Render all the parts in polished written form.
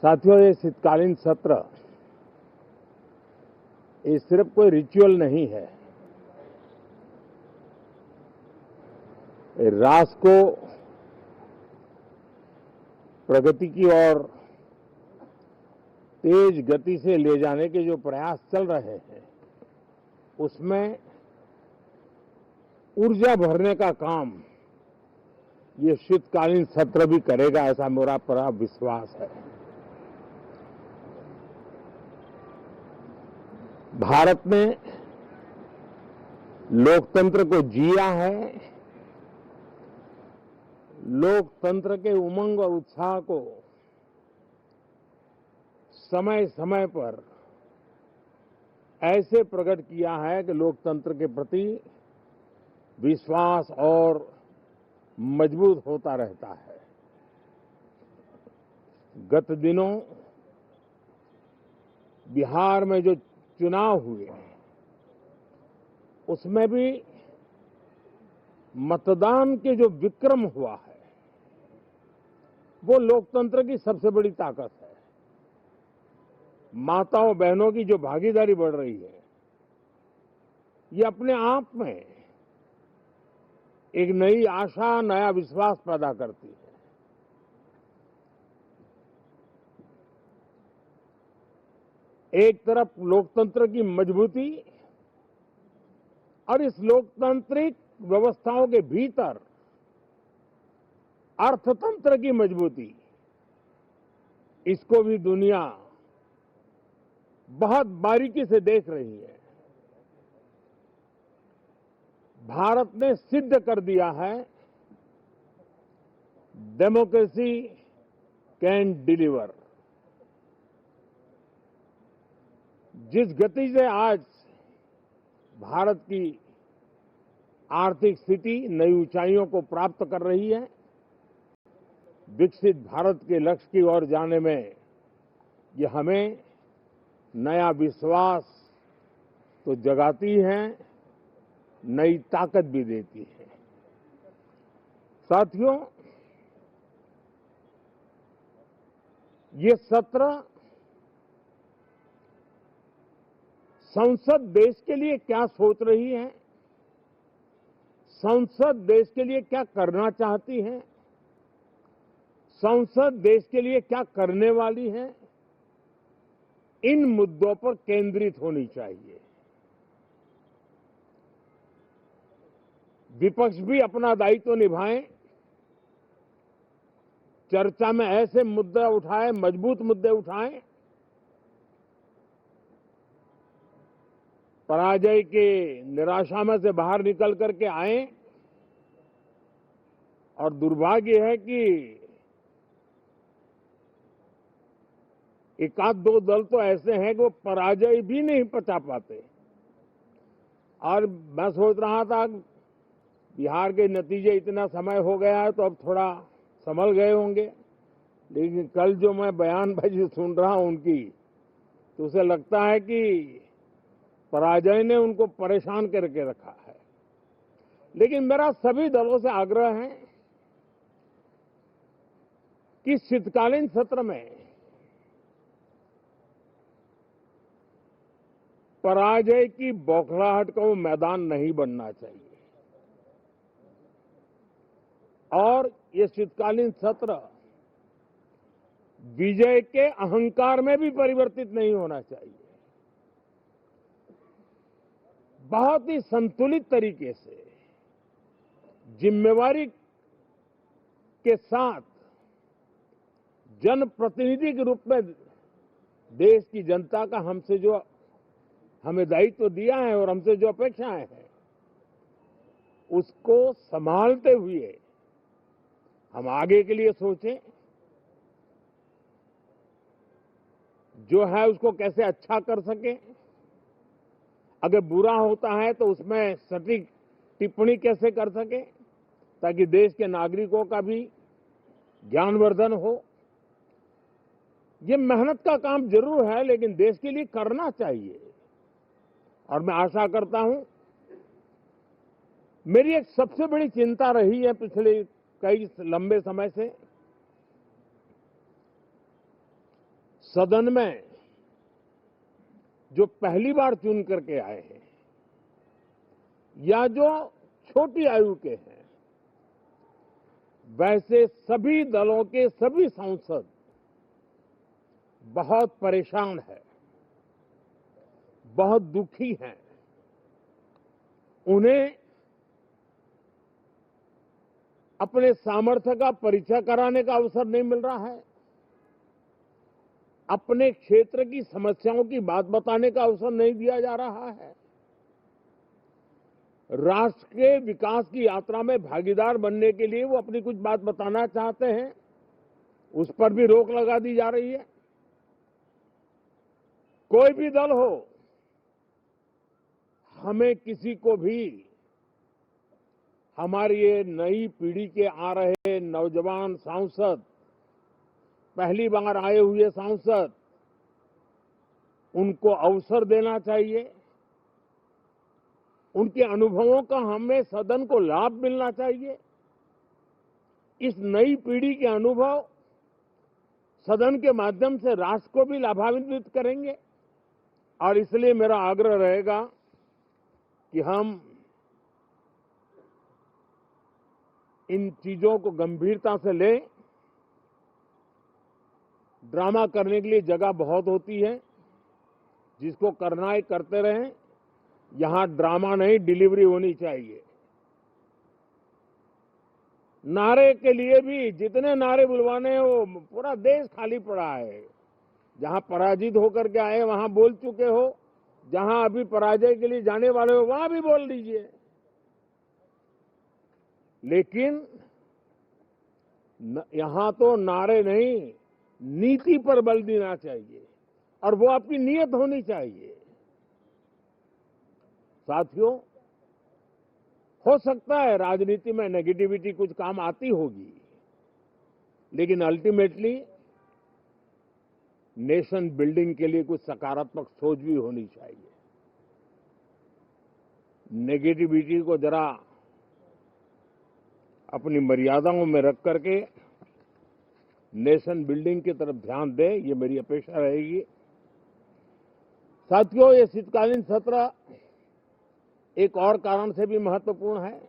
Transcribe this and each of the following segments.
साथियों, ये शीतकालीन सत्र ये सिर्फ कोई रिचुअल नहीं है। राष्ट्र को प्रगति की ओर तेज गति से ले जाने के जो प्रयास चल रहे हैं, उसमें ऊर्जा भरने का काम ये शीतकालीन सत्र भी करेगा, ऐसा मेरा पूरा विश्वास है। भारत ने लोकतंत्र को जिया है, लोकतंत्र के उमंग और उत्साह को समय समय पर ऐसे प्रकट किया है कि लोकतंत्र के प्रति विश्वास और मजबूत होता रहता है। गत दिनों बिहार में जो चुनाव हुए, उसमें भी मतदान के जो विक्रम हुआ है, वो लोकतंत्र की सबसे बड़ी ताकत है। माताओं बहनों की जो भागीदारी बढ़ रही है, ये अपने आप में एक नई आशा, नया विश्वास पैदा करती है। एक तरफ लोकतंत्र की मजबूती और इस लोकतांत्रिक व्यवस्थाओं के भीतर अर्थतंत्र की मजबूती, इसको भी दुनिया बहुत बारीकी से देख रही है। भारत ने सिद्ध कर दिया है, डेमोक्रेसी कैन डिलीवर। जिस गति से आज भारत की आर्थिक स्थिति नई ऊंचाइयों को प्राप्त कर रही है, विकसित भारत के लक्ष्य की ओर जाने में ये हमें नया विश्वास तो जगाती है, नई ताकत भी देती है। साथियों, ये सत्र संसद देश के लिए क्या सोच रही है, संसद देश के लिए क्या करना चाहती है, संसद देश के लिए क्या करने वाली है, इन मुद्दों पर केंद्रित होनी चाहिए। विपक्ष भी अपना दायित्व निभाएं, चर्चा में ऐसे मुद्दे उठाएं, मजबूत मुद्दे उठाएं, पराजय के निराशा में से बाहर निकल करके आए। और दुर्भाग्य है कि एक आध दो दल तो ऐसे हैं कि वो पराजय भी नहीं पचा पाते। और मैं सोच रहा था बिहार के नतीजे इतना समय हो गया है तो अब थोड़ा संभल गए होंगे, लेकिन कल जो मैं बयानबाजी सुन रहा हूं उनकी, तो उसे लगता है कि पराजय ने उनको परेशान करके रखा है। लेकिन मेरा सभी दलों से आग्रह है कि शीतकालीन सत्र में पराजय की बौखलाहट का वो मैदान नहीं बनना चाहिए। और ये शीतकालीन सत्र विजय के अहंकार में भी परिवर्तित नहीं होना चाहिए। बहुत ही संतुलित तरीके से, जिम्मेवारी के साथ, जनप्रतिनिधि के रूप में देश की जनता का हमसे जो हमें दायित्व दिया है और हमसे जो अपेक्षाएं हैं, उसको संभालते हुए हम आगे के लिए सोचें। जो है उसको कैसे अच्छा कर सकें, अगर बुरा होता है तो उसमें सटीक टिप्पणी कैसे कर सकें, ताकि देश के नागरिकों का भी ज्ञानवर्धन हो। ये मेहनत का काम जरूर है, लेकिन देश के लिए करना चाहिए। और मैं आशा करता हूं, मेरी एक सबसे बड़ी चिंता रही है पिछले कई लंबे समय से सदन में जो पहली बार चुन करके आए हैं या जो छोटी आयु के हैं, वैसे सभी दलों के सभी सांसद बहुत परेशान हैं, बहुत दुखी हैं। उन्हें अपने सामर्थ्य का परिचय कराने का अवसर नहीं मिल रहा है, अपने क्षेत्र की समस्याओं की बात बताने का अवसर नहीं दिया जा रहा है, राष्ट्र के विकास की यात्रा में भागीदार बनने के लिए वो अपनी कुछ बात बताना चाहते हैं, उस पर भी रोक लगा दी जा रही है। कोई भी दल हो, हमें किसी को भी हमारी ये नई पीढ़ी के आ रहे नौजवान सांसद, पहली बार आए हुए सांसद, उनको अवसर देना चाहिए। उनके अनुभवों का हमें सदन को लाभ मिलना चाहिए। इस नई पीढ़ी के अनुभव सदन के माध्यम से राष्ट्र को भी लाभान्वित करेंगे और इसलिए मेरा आग्रह रहेगा कि हम इन चीजों को गंभीरता से लें। ड्रामा करने के लिए जगह बहुत होती है, जिसको करना है करते रहें। यहां ड्रामा नहीं, डिलीवरी होनी चाहिए। नारे के लिए भी जितने नारे बुलवाने हैं, वो पूरा देश खाली पड़ा है। जहां पराजित होकर के आए वहां बोल चुके हो, जहां अभी पराजय के लिए जाने वाले हो वहां भी बोल दीजिए, लेकिन यहां तो नारे नहीं, नीति पर बल देना चाहिए और वो आपकी नीयत होनी चाहिए। साथियों, हो सकता है राजनीति में नेगेटिविटी कुछ काम आती होगी, लेकिन अल्टीमेटली नेशन बिल्डिंग के लिए कुछ सकारात्मक सोच भी होनी चाहिए। नेगेटिविटी को जरा अपनी मर्यादाओं में रख करके नेशन बिल्डिंग की तरफ ध्यान दें, ये मेरी अपेक्षा रहेगी। साथियों, ये शीतकालीन सत्र एक और कारण से भी महत्वपूर्ण है।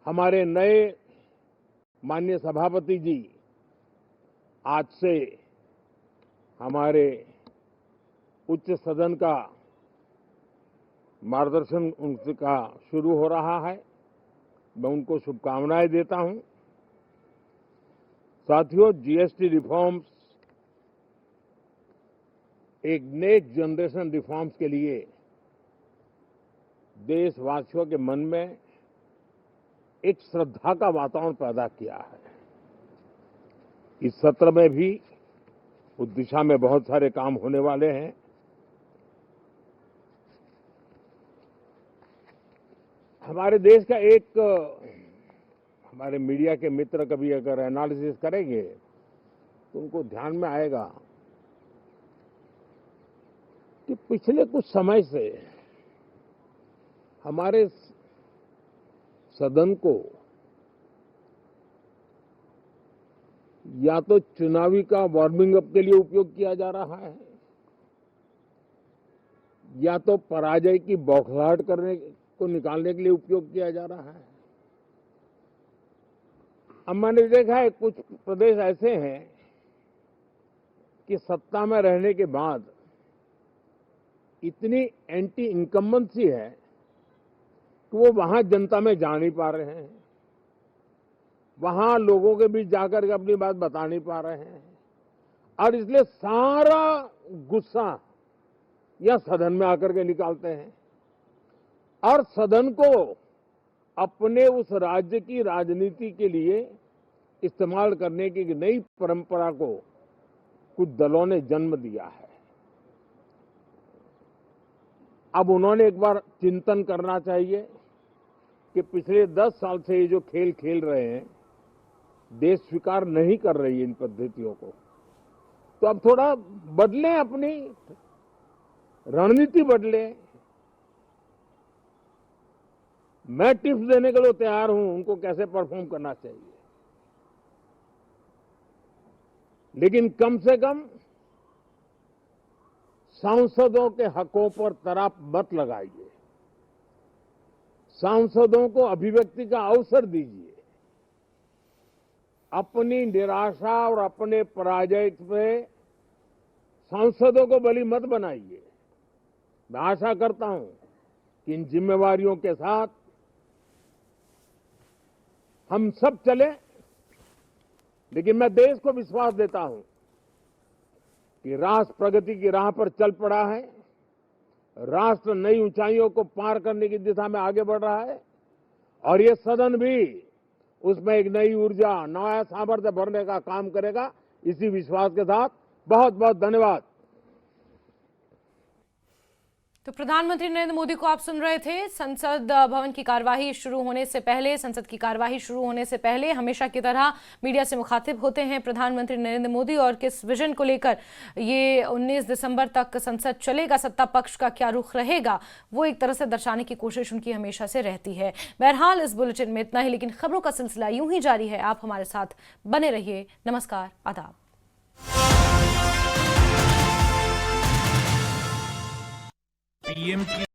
हमारे नए माननीय सभापति जी आज से हमारे उच्च सदन का मार्गदर्शन उनका शुरू हो रहा है। मैं उनको शुभकामनाएं देता हूं। साथियों, जीएसटी रिफॉर्म्स एक नेक्स्ट जनरेशन रिफॉर्म्स के लिए देशवासियों के मन में एक श्रद्धा का वातावरण पैदा किया है। इस सत्र में भी उस दिशा में बहुत सारे काम होने वाले हैं। हमारे देश का एक हमारे मीडिया के मित्र कभी अगर एनालिसिस करेंगे तो उनको ध्यान में आएगा कि पिछले कुछ समय से हमारे सदन को या तो चुनावी का वार्मिंग अप के लिए उपयोग किया जा रहा है, या तो पराजय की बौखलाहट करने को निकालने के लिए उपयोग किया जा रहा है। अब मैंने देखा है कुछ प्रदेश ऐसे हैं कि सत्ता में रहने के बाद इतनी एंटी इनकम्बेंसी है कि वो वहां जनता में जा नहीं पा रहे हैं, वहां लोगों के बीच जाकर के अपनी बात बता नहीं पा रहे हैं, और इसलिए सारा गुस्सा या सदन में आकर के निकालते हैं और सदन को अपने उस राज्य की राजनीति के लिए इस्तेमाल करने की नई परंपरा को कुछ दलों ने जन्म दिया है। अब उन्होंने एक बार चिंतन करना चाहिए कि पिछले 10 साल से ये जो खेल खेल रहे हैं, देश स्वीकार नहीं कर रही है इन पद्धतियों को, तो अब थोड़ा बदलें, अपनी रणनीति बदलें। मैं टिप्स देने के लिए तैयार हूं उनको कैसे परफॉर्म करना चाहिए, लेकिन कम से कम सांसदों के हकों पर तराप मत लगाइए, सांसदों को अभिव्यक्ति का अवसर दीजिए, अपनी निराशा और अपने पराजय पे सांसदों को बलि मत बनाइए। मैं आशा करता हूं कि इन जिम्मेवारियों के साथ हम सब चले, लेकिन मैं देश को विश्वास देता हूं कि राष्ट्र प्रगति की राह पर चल पड़ा है, राष्ट्र नई ऊंचाइयों को पार करने की दिशा में आगे बढ़ रहा है और ये सदन भी उसमें एक नई ऊर्जा, नया सामर्थ्य भरने का काम करेगा। इसी विश्वास के साथ बहुत बहुत धन्यवाद। तो प्रधानमंत्री नरेंद्र मोदी को आप सुन रहे थे। संसद भवन की कार्यवाही शुरू होने से पहले, संसद की कार्यवाही शुरू होने से पहले हमेशा की तरह मीडिया से मुखातिब होते हैं प्रधानमंत्री नरेंद्र मोदी और किस विजन को लेकर ये 19 दिसंबर तक संसद चलेगा, सत्ता पक्ष का क्या रुख रहेगा, वो एक तरह से दर्शाने की कोशिश उनकी हमेशा से रहती है। बहरहाल इस बुलेटिन में इतना ही, लेकिन खबरों का सिलसिला यूं ही जारी है। आप हमारे साथ बने रहिए। नमस्कार, आदाब। पीएम की